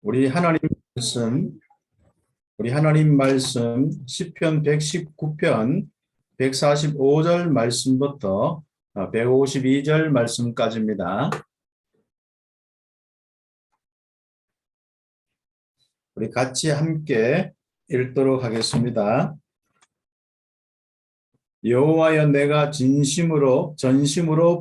우리 하나님 말씀, 우리 하나님 말씀 시편 119편 145절 말씀부터 152절 말씀까지입니다. 우리 같이 함께 읽도록 하겠습니다. 여호와여, 내가 전심으로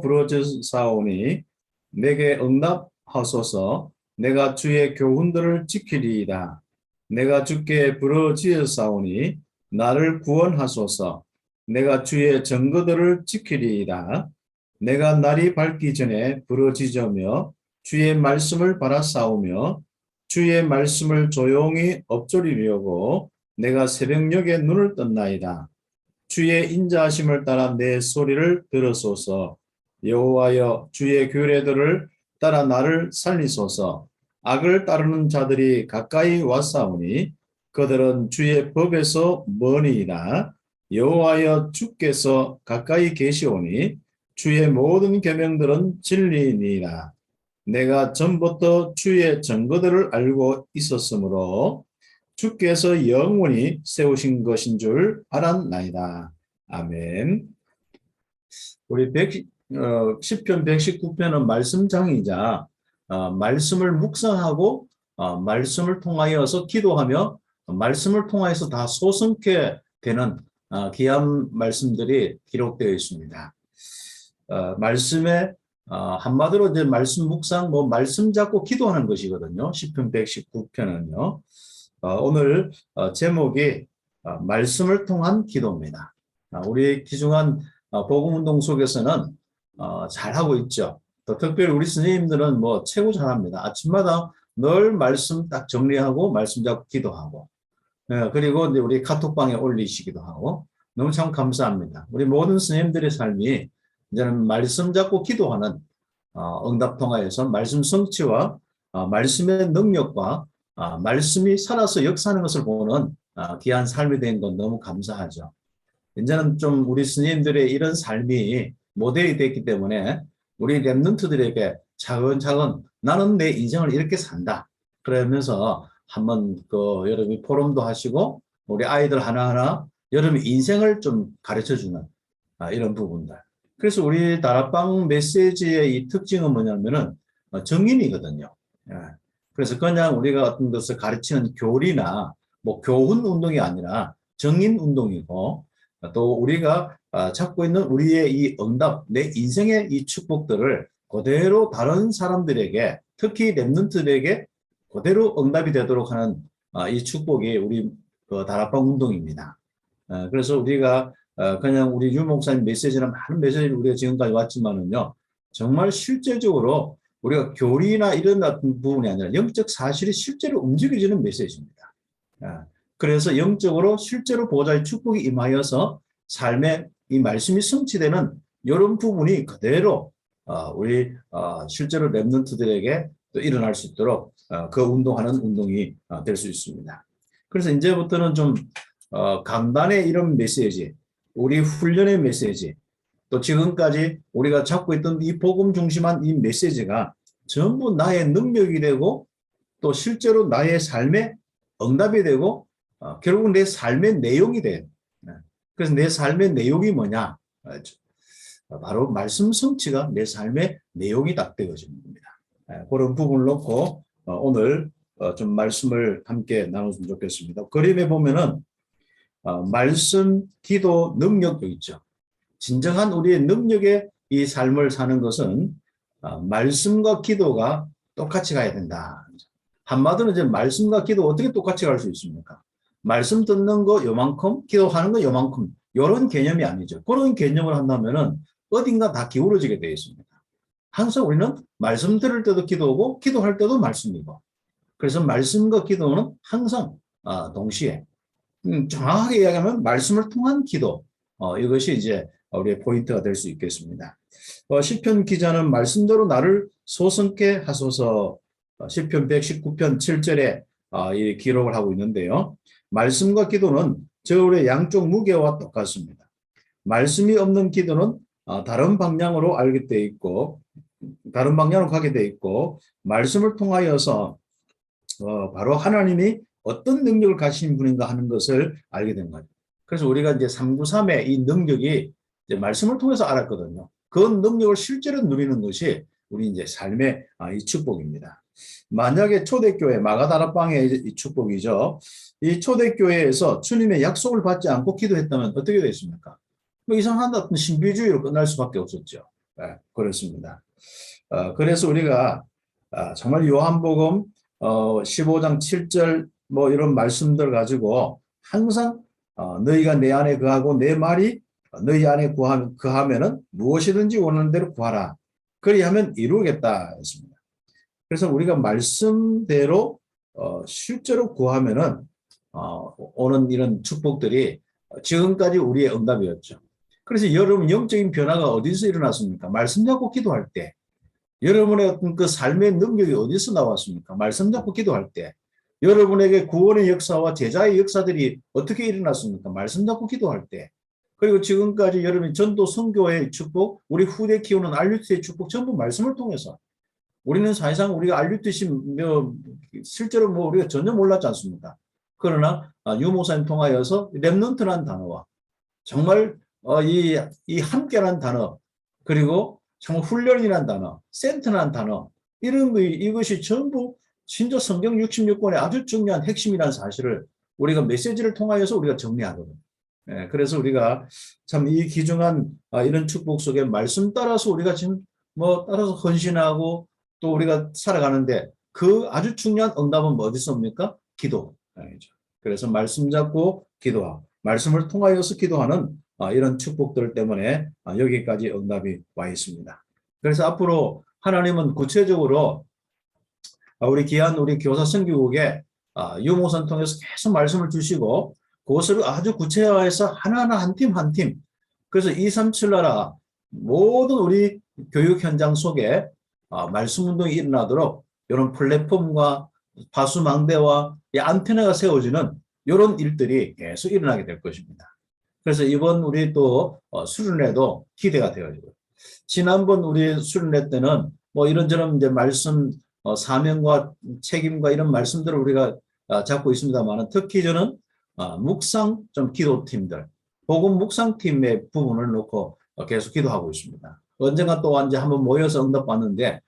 부르짖사오니 내게 응답하소서. 내가 주의 교훈들을 지키리이다. 내가 주께 부르짖사오니 나를 구원하소서. 내가 주의 증거들을 지키리이다. 내가 날이 밝기 전에 부르짖으며 주의 말씀을 바라싸우며 주의 말씀을 조용히 엎조리려고 내가 새벽녘에 눈을 떴나이다. 주의 인자하심을 따라 내 소리를 들으소서. 여호와여, 주의 규례들을 따라 나를 살리소서. 악을 따르는 자들이 가까이 왔사오니 그들은 주의 법에서 머니이다. 여호와여, 주께서 가까이 계시오니 주의 모든 계명들은 진리니이다. 내가 전부터 주의 증거들을 알고 있었으므로 주께서 영원히 세우신 것인 줄 알았나이다. 아멘. 우리 시편 119편은 말씀장이자 말씀을 묵상하고 말씀을 통하여서 기도하며 말씀을 통하여서 다 소성케 되는 귀한 말씀들이 기록되어 있습니다. 말씀에 한마디로 이제 말씀 묵상, 말씀 잡고 기도하는 것이거든요. 시편 119편은요. 오늘 제목이 말씀을 통한 기도입니다. 우리 귀중한 복음운동 속에서는 잘하고 있죠. 또 특별히 우리 선생님들은 최고 잘합니다. 아침마다 늘 말씀 딱 정리하고 말씀 잡고 기도하고, 그리고 이제 우리 카톡방에 올리시기도 하고 너무 참 감사합니다. 우리 모든 선생님들의 삶이 이제는 말씀 잡고 기도하는 응답 통하여서 말씀 성취와 말씀의 능력과 말씀이 살아서 역사하는 것을 보는 귀한 삶이 된 건 너무 감사하죠. 이제는 좀 우리 스님들의 이런 삶이 모델이 됐기 때문에 우리 랩런트들에게 차근차근 나는 내 인생을 이렇게 산다 그러면서 한번 여러분이 포럼도 하시고 우리 아이들 하나하나 여러분 인생을 좀 가르쳐주는 이런 부분들. 그래서 우리 다락방 메시지의 이 특징은 뭐냐면은 정인이거든요. 그래서 그냥 우리가 어떤 것을 가르치는 교리나 교훈 운동이 아니라 정인 운동이고, 또 우리가 찾고 있는 우리의 이 응답, 내 인생의 이 축복들을 그대로 다른 사람들에게, 특히 랩런트들에게 그대로 응답이 되도록 하는 이 축복이 우리 다락방 운동입니다. 그래서 우리가 그냥 우리 유 목사님 메시지나 많은 메시지를 우리가 지금까지 왔지만은요, 정말 실제적으로 우리가 교리나 이런 같은 부분이 아니라 영적 사실이 실제로 움직여지는 메시지입니다. 그래서 영적으로 실제로 보호자의 축복이 임하여서 삶에 이 말씀이 성취되는 이런 부분이 그대로 우리 실제로 랩런트들에게 또 일어날 수 있도록 그 운동하는 운동이 될 수 있습니다. 그래서 이제부터는 좀 강단의 이런 메시지, 우리 훈련의 메시지, 또 지금까지 우리가 찾고 있던 이 복음 중심한 이 메시지가 전부 나의 능력이 되고 또 실제로 나의 삶의 응답이 되고 결국은 내 삶의 내용이 돼요. 그래서 내 삶의 내용이 뭐냐? 바로 말씀 성취가 내 삶의 내용이 딱 되어지는 겁니다. 그런 부분을 놓고 오늘 좀 말씀을 함께 나눴으면 좋겠습니다. 그림에 보면은 말씀, 기도, 능력도 있죠. 진정한 우리의 능력의 이 삶을 사는 것은 말씀과 기도가 똑같이 가야 된다. 한마디로 이제 말씀과 기도 어떻게 똑같이 갈 수 있습니까? 말씀 듣는 거 요만큼, 기도하는 거 요만큼, 이런 개념이 아니죠. 그런 개념을 한다면은 어딘가 다 기울어지게 되어 있습니다. 항상 우리는 말씀 들을 때도 기도하고 기도할 때도 말씀이고, 그래서 말씀과 기도는 항상 동시에 정확하게 이야기하면 말씀을 통한 기도, 이것이 이제 우리의 포인트가 될 수 있겠습니다. 시편 기자는 말씀대로 나를 소성케 하소서, 시편 119편 7절에 이 기록을 하고 있는데요. 말씀과 기도는 저울의 양쪽 무게와 똑같습니다. 말씀이 없는 기도는 다른 방향으로 알게 돼 있고, 다른 방향으로 가게 돼 있고, 말씀을 통하여서 바로 하나님이 어떤 능력을 가진 분인가 하는 것을 알게 된 거죠. 그래서 우리가 이제 393의 이 능력이 이제 말씀을 통해서 알았거든요. 그 능력을 실제로 누리는 것이 우리 이제 삶의 이 축복입니다. 만약에 초대교회 마가다락방의 이 축복이죠. 이 초대교회에서 주님의 약속을 받지 않고 기도했다면 어떻게 되겠습니까? 뭐 이상한 어떤 신비주의로 끝날 수밖에 없었죠. 네, 그렇습니다. 그래서 우리가 정말 요한복음 15장 7절 뭐 이런 말씀들 가지고 항상 너희가 내 안에 거하고 내 말이 너희 안에 거하면은 무엇이든지 원하는 대로 구하라. 그리하면 이루겠다 했습니다. 그래서 우리가 말씀대로 실제로 구하면은 오는 이런 축복들이 지금까지 우리의 응답이었죠. 그래서 여러분 영적인 변화가 어디서 일어났습니까? 말씀 잡고 기도할 때. 여러분의 어떤 그 삶의 능력이 어디서 나왔습니까? 말씀 잡고 기도할 때. 여러분에게 구원의 역사와 제자의 역사들이 어떻게 일어났습니까? 말씀 잡고 기도할 때. 그리고 지금까지 여러분 전도 선교의 축복, 우리 후대 키우는 알류트의 축복 전부 말씀을 통해서. 우리는 사실상 우리가 알류트시 실제로 뭐 우리가 전혀 몰랐지 않습니까? 그러나 유모사님 통하여서 렘넌트라는 단어와 정말 이 함께라는 단어, 그리고 정말 훈련이라는 단어, 센터라는 단어, 이것이 전부 진짜 성경 66권의 아주 중요한 핵심이라는 사실을 우리가 메시지를 통하여서 우리가 정리하거든요. 예, 그래서 우리가 참 이 귀중한 이런 축복 속에 말씀 따라서 우리가 지금 뭐 따라서 헌신하고 또 우리가 살아가는데 그 아주 중요한 응답은 뭐 어디서 옵니까? 기도. 그래서 말씀 잡고 기도하고 말씀을 통하여서 기도하는 이런 축복들 때문에 여기까지 응답이 와 있습니다. 그래서 앞으로 하나님은 구체적으로 우리 귀한 우리 교사 선교국에 유모선 통해서 계속 말씀을 주시고 그것을 아주 구체화해서 하나하나 한 팀 한 팀. 그래서 237 나라 모든 우리 교육 현장 속에 말씀 운동이 일어나도록 이런 플랫폼과 파수망대와 이 안테나가 세워지는 이런 일들이 계속 일어나게 될 것입니다. 그래서 이번 우리 또 수련회도 기대가 되어지고 지난번 우리 수련회 때는 뭐 이런저런 이제 말씀 사명과 책임과 이런 말씀들을 우리가 잡고 있습니다만 특히 저는 묵상 좀 기도팀들 복음 묵상팀의 부분을 놓고 계속 기도하고 있습니다. 언젠가 또 이제 한번 모여서 응답받는데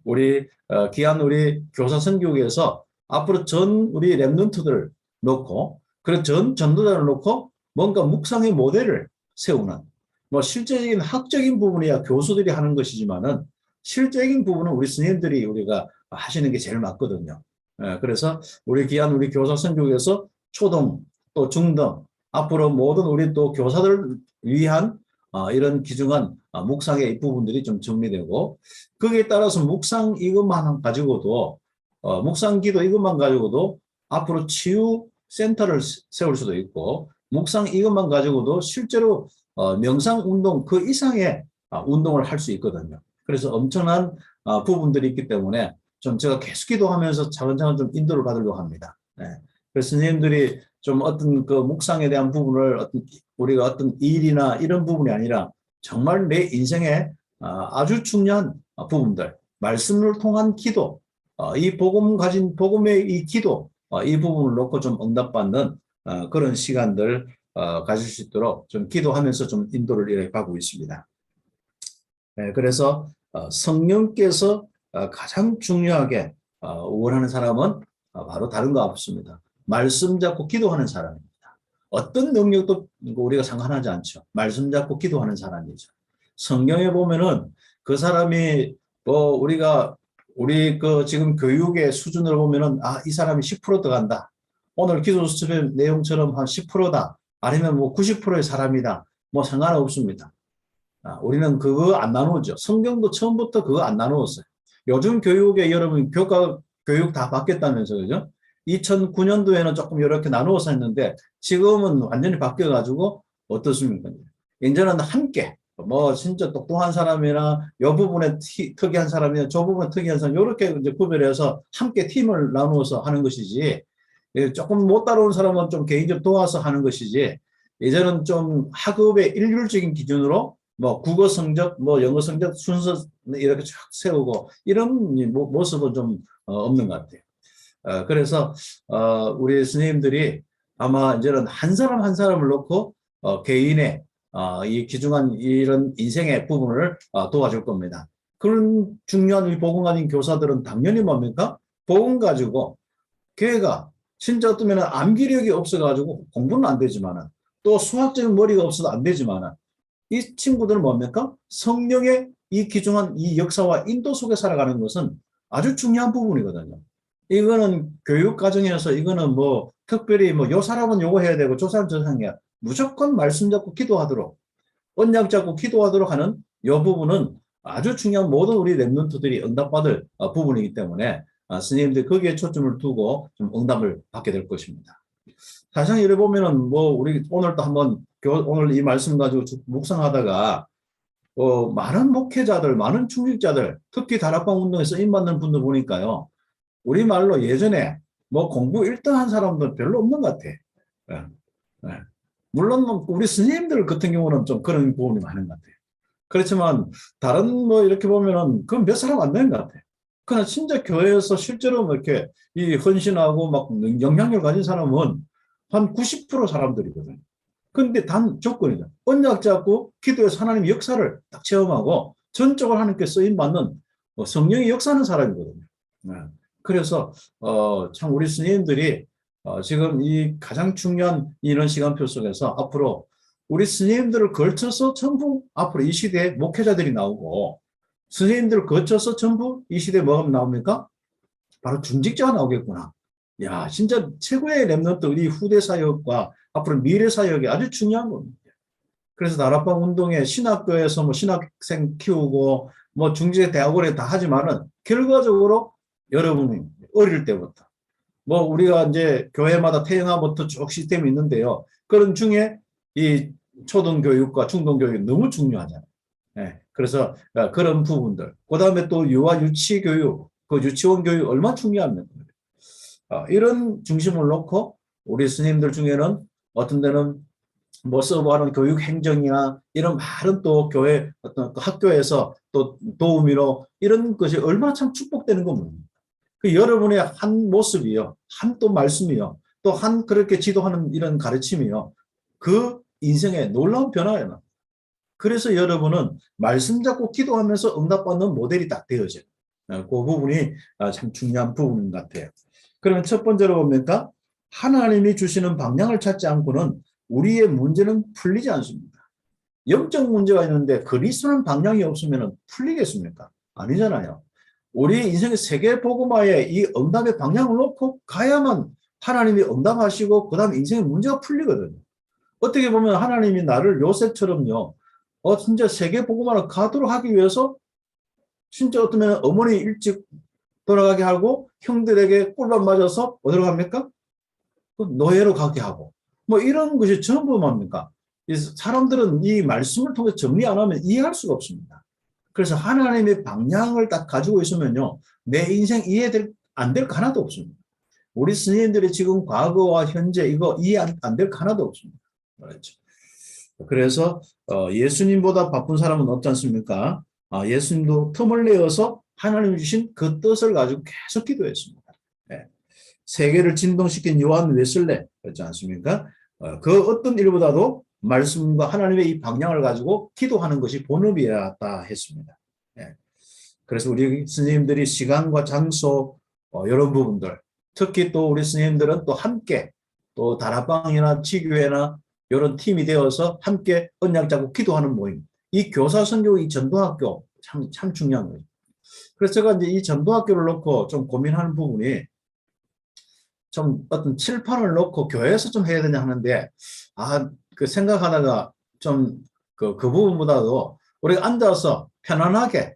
우리 귀한 우리 교사 선교국에서 앞으로 전 우리 랩런트들을 놓고 그리고 전 전도자를 놓고 뭔가 묵상의 모델을 세우는 뭐 실제적인 학적인 부분이야 교수들이 하는 것이지만은 실제적인 부분은 우리 스님들이 우리가 하시는 게 제일 맞거든요. 그래서 우리 귀한 우리 교사 선교국에서 초등 또 중등 앞으로 모든 우리 또 교사들 위한 이런 귀중한 묵상의 부분들이 좀 정리되고 거기에 따라서 묵상 이것만 가지고도 묵상 기도 이것만 가지고도 앞으로 치유 센터를 세울 수도 있고 묵상 이것만 가지고도 실제로 명상 운동 그 이상의 운동을 할 수 있거든요. 그래서 엄청난 부분들이 있기 때문에 좀 제가 계속 기도하면서 차근차근 좀 인도를 받으려고 합니다. 네. 그래서 선생님들이 좀 어떤 그 묵상에 대한 부분을 우리가 어떤 일이나 이런 부분이 아니라 정말 내 인생에 아주 중요한 부분들, 말씀을 통한 기도, 이 복음 가진 복음의 이 기도, 이 부분을 놓고 좀 응답받는 그런 시간들 가질 수 있도록 좀 기도하면서 좀 인도를 이렇게 하고 있습니다. 네, 그래서 성령께서 가장 중요하게 원하는 사람은 바로 다른 거 없습니다. 말씀 잡고 기도하는 사람입니다. 어떤 능력도 우리가 상관하지 않죠. 말씀 잡고 기도하는 사람이죠. 성경에 보면은 그 사람이 뭐 우리 그 지금 교육의 수준을 보면은 이 사람이 10% 들어간다. 오늘 기도 수첩의 내용처럼 한 10%다. 아니면 뭐 90%의 사람이다. 뭐 상관없습니다. 우리는 그거 안 나누죠. 성경도 처음부터 그거 안 나누었어요. 요즘 교육에 여러분 교육 다 바뀌었다면서요, 그죠? 2009년도에는 조금 이렇게 나누어서 했는데 지금은 완전히 바뀌어가지고 어떻습니까? 이제는 함께 뭐 진짜 똑똑한 사람이나 이 부분에 특이한 사람이나 저 부분에 특이한 사람 이렇게 이제 구별해서 함께 팀을 나누어서 하는 것이지 조금 못 따라온 사람은 좀 개인적으로 도와서 하는 것이지 이제는 좀 학업의 일률적인 기준으로 뭐 국어 성적, 뭐 영어 성적 순서 이렇게 쫙 세우고 이런 모습은 좀 없는 것 같아요. 그래서 우리 스님들이 아마 이제는 한 사람 한 사람을 놓고 개인의 이 귀중한 이런 인생의 부분을 도와줄 겁니다. 그런 중요한 우리 복음 가진 교사들은 당연히 뭡니까? 복음 가지고 걔가 진짜 어쩌면 암기력이 없어가지고 공부는 안 되지만은 또 수학적인 머리가 없어도 안 되지만은 이 친구들은 뭡니까? 성령의 이 귀중한 이 역사와 인도 속에 살아가는 것은 아주 중요한 부분이거든요. 이거는 교육 과정에서 이거는 뭐 특별히 뭐 요 사람은 요거 해야 되고 저 사람 저 사람 해야 무조건 말씀 잡고 기도하도록 언약 잡고 기도하도록 하는 이 부분은 아주 중요한 모든 우리 랩런트들이 응답받을 부분이기 때문에 스님들이 거기에 초점을 두고 좀 응답을 받게 될 것입니다. 사실 이래 보면은 뭐 우리 오늘도 한번 오늘 이 말씀 가지고 묵상하다가 많은 목회자들, 많은 중직자들, 특히 다락방 운동에 쓰임받는 분들 보니까요. 우리말로 예전에 뭐 공부 1등 한 사람들 별로 없는 것 같아. 예, 예. 물론 뭐 우리 스님들 같은 경우는 좀 그런 부분이 많은 것 같아요. 그렇지만 다른 뭐 이렇게 보면은 그건 몇 사람 안 되는 것 같아요. 그냥 진짜 교회에서 실제로 이렇게 이 헌신하고 막 영향력 가진 사람은 한 90% 사람들이거든요. 근데 단 조건이죠. 언약 잡고 기도해서 하나님 역사를 딱 체험하고 전적으로 하나님께 쓰임 받는 성령이 역사하는 사람이거든요. 네. 그래서 참 우리 스님들이 지금 이 가장 중요한 이런 시간표 속에서 앞으로 우리 스님들을 걸쳐서 전부 앞으로 이 시대에 목회자들이 나오고 스님들을 거쳐서 전부 이 시대에 뭐가 나옵니까? 바로 중직자가 나오겠구나. 야, 진짜 최고의 랩런트 우리 후대 사역과 앞으로 미래 사역이 아주 중요한 겁니다. 그래서 다락방 운동에 신학교에서 뭐 신학생 키우고 뭐 중직의 대학원에 다 하지만은 결과적으로 여러분이 어릴 때부터 뭐 우리가 이제 교회마다 태영아부터 쭉 시스템이 있는데요. 그런 중에 이 초등교육과 중등교육이 너무 중요하잖아요. 네. 그래서 그런 부분들. 그 다음에 또 유아 유치교육, 그 유치원 교육 얼마나 중요합니까? 이런 중심을 놓고 우리 스님들 중에는 어떤 데는 뭐 서브하는 교육 행정이나 이런 많은 또 교회 어떤 학교에서 또 도우미로 이런 것이 얼마나 참 축복되는 겁니다. 그 여러분의 한 모습이요, 한 또 말씀이요, 또 한 그렇게 지도하는 이런 가르침이요, 그 인생의 놀라운 변화예요. 그래서 여러분은 말씀 잡고 기도하면서 응답받는 모델이 딱 되어져요. 그 부분이 참 중요한 부분 같아요. 그러면 첫 번째로 뭡니까? 하나님이 주시는 방향을 찾지 않고는 우리의 문제는 풀리지 않습니다. 영적 문제가 있는데 그리스도는 방향이 없으면 풀리겠습니까? 아니잖아요. 우리 인생의 세계 복음화에 이 응답의 방향을 놓고 가야만 하나님이 응답하시고 그 다음에 인생의 문제가 풀리거든요. 어떻게 보면 하나님이 나를 요셉처럼요. 진짜 세계 복음화를 가도록 하기 위해서 진짜 어쩌면 어머니 일찍 돌아가게 하고 형들에게 꿀밤 맞아서 어디로 갑니까? 노예로 가게 하고 뭐 이런 것이 전부 뭡니까? 사람들은 이 말씀을 통해 정리 안 하면 이해할 수가 없습니다. 그래서 하나님의 방향을 딱 가지고 있으면요. 내 인생 안 될 거 하나도 없습니다. 우리 스님들이 지금 과거와 현재 이거 이해 안 될 거 하나도 없습니다. 그렇죠. 그래서 예수님보다 바쁜 사람은 없지 않습니까? 예수님도 틈을 내어서 하나님 주신 그 뜻을 가지고 계속 기도했습니다. 네. 세계를 진동시킨 요한 웨슬레 그렇지 않습니까? 그 어떤 일보다도 말씀과 하나님의 이 방향을 가지고 기도하는 것이 본업이었다 했습니다. 네. 그래서 우리 스님들이 시간과 장소 이런 부분들 특히 또 우리 스님들은 또 함께 또 다락방이나 지교회나 이런 팀이 되어서 함께 언약 잡고 기도하는 모임. 이 교사 선교 이 전도학교 참 중요한 거예요. 그래서 제가 이제 이 전도학교를 놓고 좀 고민하는 부분이 좀 어떤 칠판을 놓고 교회에서 좀 해야 되냐 하는데 그 생각하다가 좀 그 부분보다도 우리가 앉아서 편안하게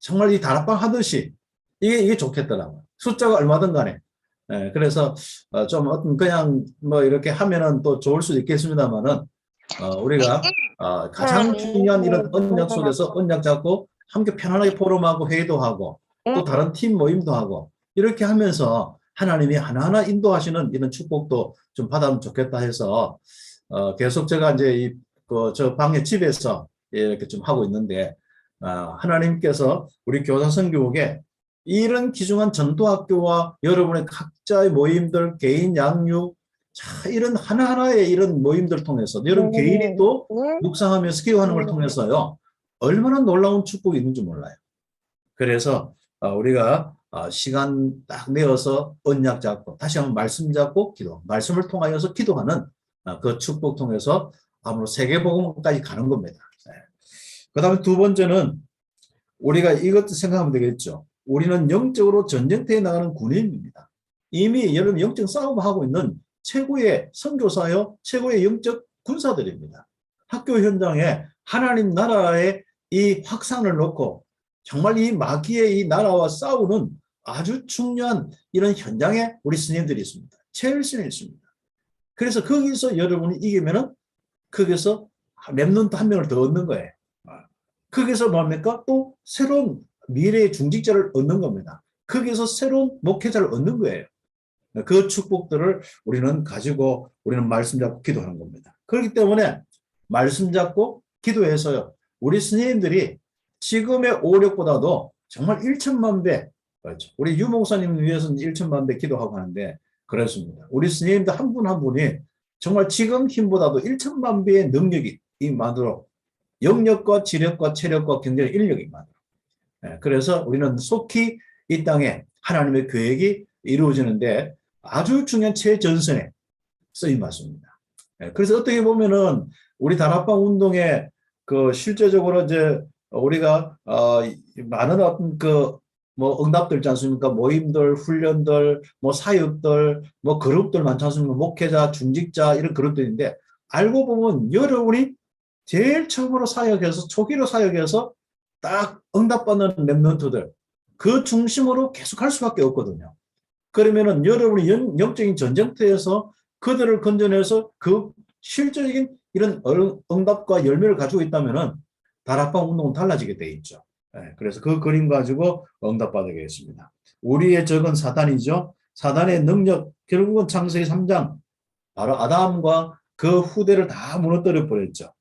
정말 이 다락방 하듯이 이게 좋겠더라고요. 숫자가 얼마든 간에. 그래서 좀 어떤 그냥 뭐 이렇게 하면은 또 좋을 수도 있겠습니다만은 우리가 가장 중요한 이런 언약 속에서 언약 잡고 함께 편안하게 포럼하고 회의도 하고 또 다른 팀 모임도 하고 이렇게 하면서 하나님이 하나하나 인도하시는 이런 축복도 좀 받으면 좋겠다 해서 계속 제가 이제 저 방에 집에서 이렇게 좀 하고 있는데 하나님께서 우리 교사 선교국에 이런 귀중한 전도학교와 여러분의 각자의 모임들, 개인 양육, 자, 이런 하나하나의 이런 모임들 통해서 여러분 개인이 네. 또 네. 묵상하면서 기도하는 걸 네. 통해서요. 얼마나 놀라운 축복이 있는지 몰라요. 그래서 우리가 시간 딱 내어서 언약 잡고 다시 한번 말씀 잡고 기도, 말씀을 통하여서 기도하는 그 축복 통해서 아무로 세계복음까지 가는 겁니다. 그 다음에 두 번째는 우리가 이것도 생각하면 되겠죠. 우리는 영적으로 전쟁터에 나가는 군인입니다. 이미 여러분 영적 싸움을 하고 있는 최고의 선교사요, 최고의 영적 군사들입니다. 학교 현장에 하나님 나라의 이 확산을 놓고 정말 이 마귀의 이 나라와 싸우는 아주 중요한 이런 현장에 우리 스님들이 있습니다. 체일신이 있습니다. 그래서 거기서 여러분이 이기면은 거기서 랩런트 한 명을 더 얻는 거예요. 거기서 뭡니까? 또 새로운 미래의 중직자를 얻는 겁니다. 거기서 새로운 목회자를 얻는 거예요. 그 축복들을 우리는 가지고 우리는 말씀 잡고 기도하는 겁니다. 그렇기 때문에 말씀 잡고 기도해서요. 우리 스님들이 지금의 오력보다도 정말 1천만 배, 그렇죠. 우리 유목사님 위해서는 1천만 배 기도하고 하는데 그렇습니다. 우리 스님들 한 분 한 분이 정말 지금 힘보다도 1천만 배의 능력이 임하도록 영력과 지력과 체력과 경제력 인력이 임하도록. 그래서 우리는 속히 이 땅에 하나님의 계획이 이루어지는데 아주 중요한 최전선에 쓰임 받습니다. 그래서 어떻게 보면은 우리 다락방 운동에 그 실제적으로 이제 우리가 많은 어떤 그 뭐 응답들 있지 않습니까? 모임들, 훈련들, 뭐 사역들, 뭐 그룹들 많지 않습니까? 목회자, 중직자 이런 그룹들인데 알고 보면 여러분이 제일 처음으로 사역해서 초기로 사역해서 딱 응답받는 랩런트들 그 중심으로 계속 할 수밖에 없거든요. 그러면은 여러분이 영적인 전쟁터에서 그들을 건져내서 그 실질적인 이런 응답과 열매를 가지고 있다면은 다락방 운동은 달라지게 돼 있죠. 그래서 그 그림 가지고 응답받아야겠습니다. 우리의 적은 사단이죠. 사단의 능력 결국은 창세기 3장 바로 아담과 그 후대를 다 무너뜨려 버렸죠.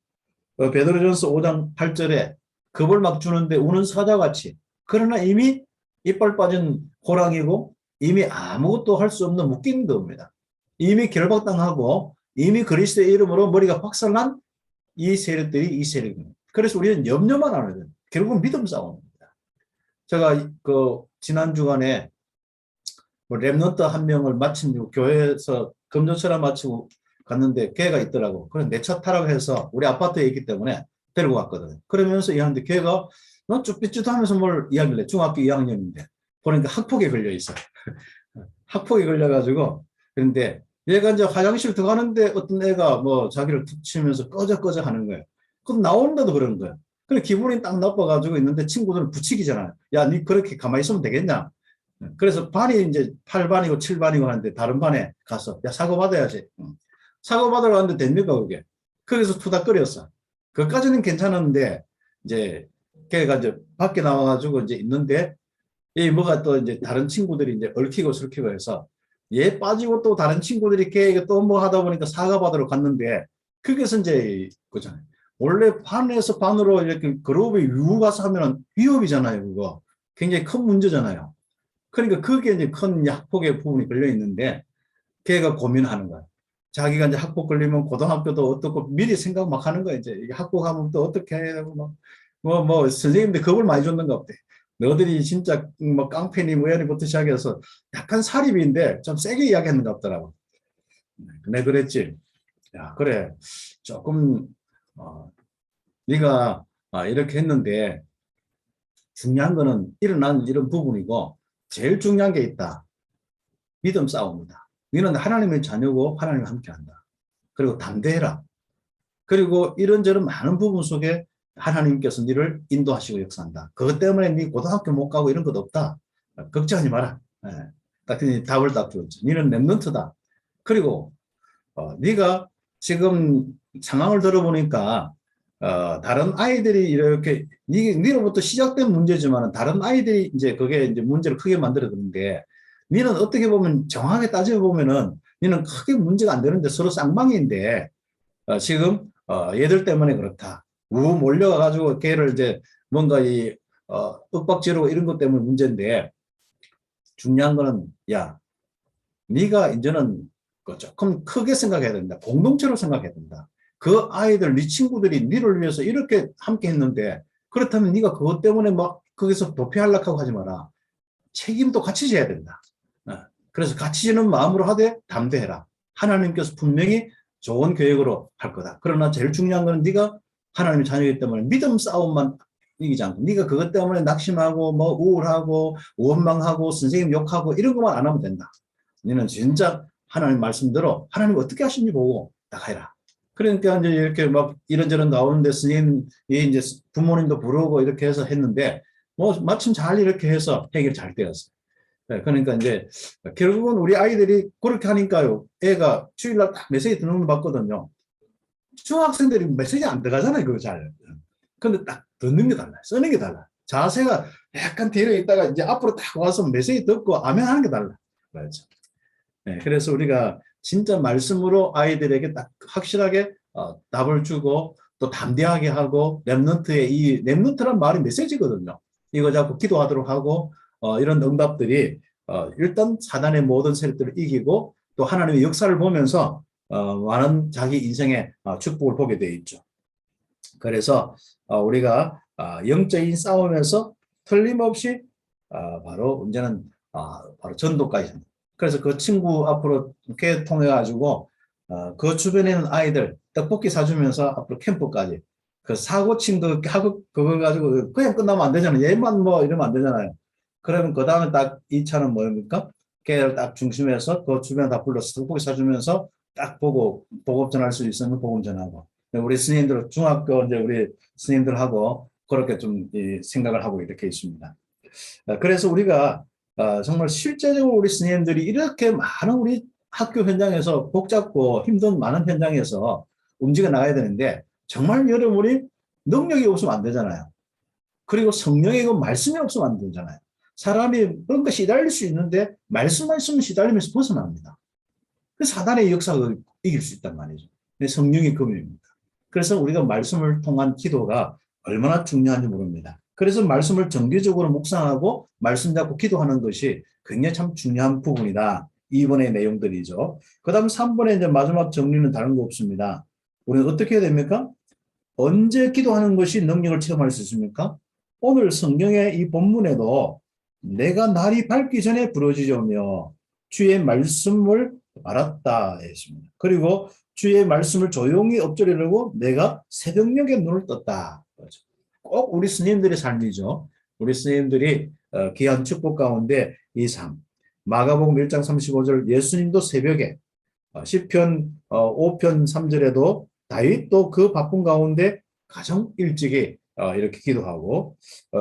베드로전서 5장 8절에 겁을 막 주는데 우는 사자같이 그러나 이미 이빨 빠진 호랑이고 이미 아무것도 할 수 없는 묶인 겁니다. 이미 결박당하고 이미 그리스도의 이름으로 머리가 박살난 이 세력들이 이 세력입니다. 그래서 우리는 염려만 안 하거든요. 결국은 믿음 싸움입니다. 제가 그 지난 주간에 뭐 랩런트 한 명을 마친 교회에서 금전철학 마치고 갔는데 걔가 있더라고. 그래서 내 차 타라고 해서 우리 아파트에 있기 때문에 데리고 갔거든. 그러면서 얘한테 걔가 너 쭈삣쭈삣하면서 뭘 이야기를 해. 중학교 2학년인데 보니까 학폭에 걸려 있어. 학폭에 걸려가지고 그런데 얘가 이제 화장실 들어가는데 어떤 애가 뭐 자기를 툭 치면서 꺼져 하는 거예요. 그럼 나오는데도 그러는 거예요. 그래 기분이 딱 나빠가지고 있는데 친구들은 부치기잖아요. 야, 니 그렇게 가만히 있으면 되겠냐? 그래서 반이 이제 8반이고 7반이고 하는데 다른 반에 가서 야 사고받아야지. 사고받으러 갔는데 됩니까 그게? 거기서 투닥거렸어. 그까지는 괜찮은데 이제 걔가 이제 밖에 나와가지고 이제 있는데 이 뭐가 또 이제 다른 친구들이 이제 얽히고 설키고 해서 얘 빠지고 또 다른 친구들이 걔 또 뭐 하다 보니까 사과받으러 갔는데 그게서 이제 그잖아요. 원래 반에서 반으로 이렇게 그룹이 유우 가서 하면은 위협이잖아요. 그거 굉장히 큰 문제잖아요. 그러니까 그게 이제 큰 학폭의 부분이 걸려 있는데 걔가 고민하는 거야. 자기가 이제 학폭 걸리면 고등학교도 어떻고 미리 생각 막 하는 거야. 이제 이게 학폭하면 또 어떻게 해. 뭐 선생님들 겁을 많이 줬는가 없대. 너들이 진짜 뭐 깡패니 뭐야니부터 시작해서 약간 사립인데 좀 세게 이야기했는가 없더라고. 내 그랬지. 야 그래 조금 네가 이렇게 했는데 중요한 거는 일어난 이런 부분이고 제일 중요한 게 있다. 믿음 싸움이다. 너는 하나님의 자녀고 하나님과 함께한다. 그리고 담대해라. 그리고 이런저런 많은 부분 속에 하나님께서 너를 인도하시고 역사한다. 그것 때문에 네 고등학교 못 가고 이런 것 없다. 걱정하지 마라. 딱 답을 딱 주었죠. 너는 랩런트다. 그리고 네가 지금 상황을 들어보니까 다른 아이들이 이렇게 니로부터 시작된 문제지만 다른 아이들이 이제 그게 이제 문제를 크게 만들어드는데 니는 어떻게 보면 정확하게 따져 보면은 니는 크게 문제가 안 되는데 서로 쌍방인데 지금 얘들 때문에 그렇다. 우 몰려가지고 걔를 이제 뭔가 이 윽박지르고 이런 것 때문에 문제인데 중요한 거는 야, 네가 이제는 그 조금 크게 생각해야 된다. 공동체로 생각해야 된다. 그 아이들, 네 친구들이 네를 위해서 이렇게 함께 했는데 그렇다면 네가 그것 때문에 막 거기서 도피하려고 하지 마라. 책임도 같이 져야 된다. 그래서 같이 지는 마음으로 하되 담대해라. 하나님께서 분명히 좋은 계획으로 할 거다. 그러나 제일 중요한 거는 네가 하나님의 자녀이기 때문에 믿음 싸움만 이기지 않고 네가 그것 때문에 낙심하고 뭐 우울하고 원망하고 선생님 욕하고 이런 것만 안 하면 된다. 너는 진짜 하나님 말씀대로 하나님 어떻게 하시는지 보고 나가라. 그러니까 이제 이렇게 막 이런저런 나오는데 스님이 이제 부모님도 부르고 이렇게 해서 했는데 뭐 마침 잘 이렇게 해서 해결 잘 되었어요. 네, 그러니까 이제 결국은 우리 아이들이 그렇게 하니까요. 애가 주일날 딱 메시지 듣는 거 봤거든요. 중학생들이 메시지 안 들어가잖아요. 그거 잘. 근데 딱 듣는 게 달라요. 쓰는 게 달라요. 자세가 약간 뒤로 있다가 이제 앞으로 딱 와서 메시지 듣고 아멘 하는 게 달라요. 그렇죠. 네, 그래서 우리가 진짜 말씀으로 아이들에게 딱 확실하게 답을 주고 또 담대하게 하고 렘넌트의 이 렘넌트란 말이 메시지거든요. 이거 자꾸 기도하도록 하고 이런 응답들이 일단 사단의 모든 세력들을 이기고 또 하나님의 역사를 보면서 많은 자기 인생의 축복을 보게 되어 있죠. 그래서 우리가 영적인 싸움에서 틀림없이 바로 문제는 바로 전도까지. 그래서 그 친구 앞으로 이렇게 통해 가지고 그 주변에 있는 아이들 떡볶이 사주면서 앞으로 캠프까지 그 사고 친 그 하고 그거 가지고 그냥 끝나면 안 되잖아요. 얘만 뭐 이러면 안 되잖아요. 그러면 그 다음에 딱 2차는 뭐입니까? 걔를 딱 중심에서 그 주변 다 불러서 떡볶이 사주면서 딱 보고 복음 전할 수 있으면 복음 전하고 우리 스님들 중학교 이제 우리 스님들하고 그렇게 좀 생각을 하고 이렇게 있습니다. 그래서 우리가 정말 실제적으로 우리 스님들이 이렇게 많은 우리 학교 현장에서 복잡고 힘든 많은 현장에서 움직여 나가야 되는데 정말 여러분이 능력이 없으면 안 되잖아요. 그리고 성령의 그 말씀이 없으면 안 되잖아요. 사람이 뭔가 시달릴 수 있는데 말씀만 있으면 시달리면서 벗어납니다. 그 사단의 역사를 이길 수 있단 말이죠. 성령의 금입니다. 그래서 우리가 말씀을 통한 기도가 얼마나 중요한지 모릅니다. 그래서 말씀을 정기적으로 묵상하고 말씀 잡고 기도하는 것이 굉장히 참 중요한 부분이다. 2번의 내용들이죠. 그 다음 3번의 이제 마지막 정리는 다른 거 없습니다. 우리는 어떻게 해야 됩니까? 언제 기도하는 것이 능력을 체험할 수 있습니까? 오늘 성경의 이 본문에도 내가 날이 밝기 전에 부르짖으며 주의 말씀을 알았다 했습니다. 그리고 주의 말씀을 조용히 엎드리려고 내가 새벽녘에 눈을 떴다. 꼭 우리 스님들의 삶이죠. 우리 스님들이 귀한 축복 가운데 이 삶. 마가복음 1장 35절 예수님도 새벽에 시편 5편 3절에도 다윗도 그 바쁜 가운데 가장 일찍이 이렇게 기도하고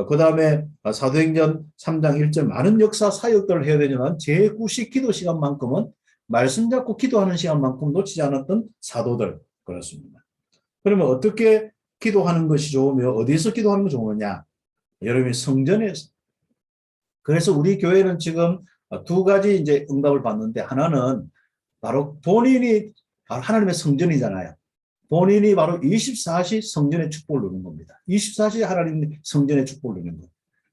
그 다음에 사도행전 3장 1절 많은 역사 사역들을 해야 되지만 제9시 기도 시간만큼은 말씀 잡고 기도하는 시간만큼 놓치지 않았던 사도들 그렇습니다. 그러면 어떻게 기도하는 것이 좋으며 어디서 기도하는 것이 좋으냐? 여러분이 성전에서. 그래서 우리 교회는 지금 두 가지 이제 응답을 받는데 하나는 바로 본인이 바로 하나님의 성전이잖아요. 본인이 바로 24시 성전의 축복을 누리는 겁니다. 24시 하나님 성전의 축복을 누리는 거예요.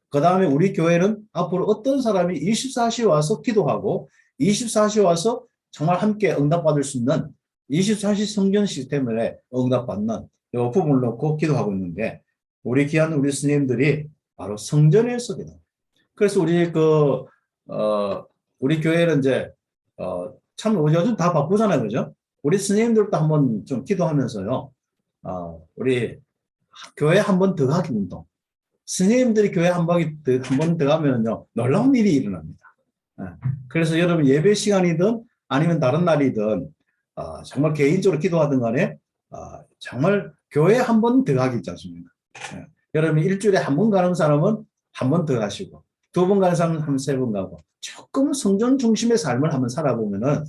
그 다음에 우리 교회는 앞으로 어떤 사람이 24시 와서 기도하고 24시 와서 정말 함께 응답받을 수 있는 24시 성전 시스템에 응답받는 이 부분을 놓고 기도하고 있는데 우리 귀한 우리 스님들이 바로 성전에서 기도. 그래서 우리 교회는 이제 참 요즘 다 바쁘잖아요, 그죠? 우리 스님들도 한번 좀 기도하면서요. 우리 교회 한 번 더 가기 운동. 스님들이 교회 한 번 더 가면요 놀라운 일이 일어납니다. 그래서 여러분 예배 시간이든 아니면 다른 날이든 정말 개인적으로 기도하든 간에 정말 교회 한 번 더 가기 있지 않습니까? 여러분 일주일에 한 번 가는 사람은 한 번 더 가시고 두 번 가는 사람은 한 세 번 가고 조금 성전 중심의 삶을 한번 살아보면은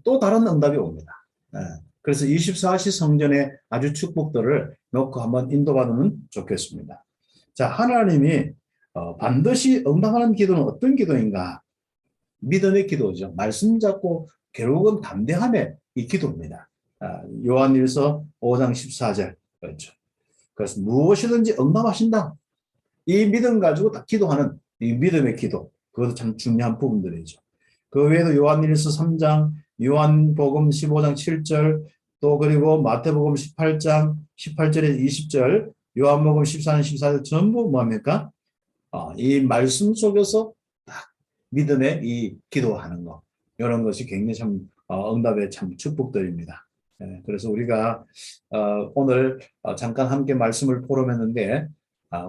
또 다른 응답이 옵니다. 그래서 24시 성전의 아주 축복들을 놓고 한번 인도받으면 좋겠습니다. 자, 하나님이 반드시 응답하는 기도는 어떤 기도인가? 믿음의 기도죠. 말씀 잡고 결국은 담대함의 이 기도입니다. 요한일서 5장 14절 그렇죠. 그래서 무엇이든지 응답하신다. 이 믿음 가지고 딱 기도하는 이 믿음의 기도. 그것도 참 중요한 부분들이죠. 그 외에도 요한일서 3장, 요한복음 15장 7절, 또 그리고 마태복음 18장 18절에서 20절, 요한복음 14장 14절 전부 뭐합니까? 이 말씀 속에서 딱 믿음의 이 기도하는 거, 이런 것이 굉장히 참 응답의 참 축복들입니다. 그래서 우리가 오늘 잠깐 함께 말씀을 포럼했는데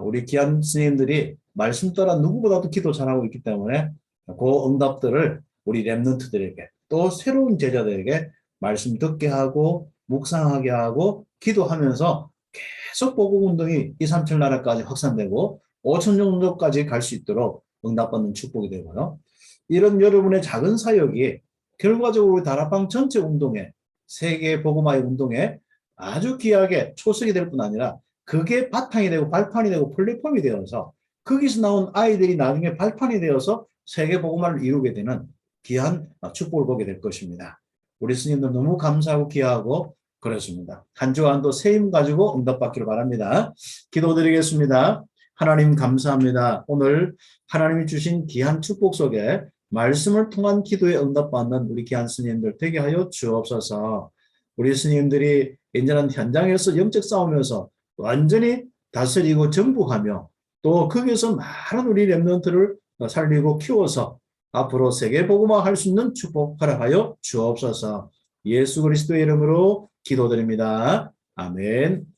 우리 귀한 스님들이 말씀 따라 누구보다도 기도 잘하고 있기 때문에 그 응답들을 우리 렘넌트들에게 또 새로운 제자들에게 말씀 듣게 하고 묵상하게 하고 기도하면서 계속 복음 운동이 2, 3천 나라까지 확산되고 5천 정도까지 갈 수 있도록 응답받는 축복이 되고요. 이런 여러분의 작은 사역이 결과적으로 다락방 전체 운동에 세계 복음화의 운동에 아주 귀하게 초석이 될 뿐 아니라 그게 바탕이 되고 발판이 되고 플랫폼이 되어서 거기서 나온 아이들이 나중에 발판이 되어서 세계 복음화를 이루게 되는 귀한 축복을 보게 될 것입니다. 우리 스님들 너무 감사하고 귀하고 그렇습니다. 한 주간도 새 힘 가지고 응답받기를 바랍니다. 기도드리겠습니다. 하나님 감사합니다. 오늘 하나님이 주신 귀한 축복 속에 말씀을 통한 기도에 응답받는 우리 귀한 스님들 되게 하여 주옵소서. 우리 스님들이 이제는 현장에서 영적 싸우면서 완전히 다스리고 정복하며 또 거기서 많은 우리 렘넌트를 살리고 키워서 앞으로 세계 복음화 할 수 있는 축복 허락하여 주옵소서. 예수 그리스도의 이름으로 기도드립니다. 아멘.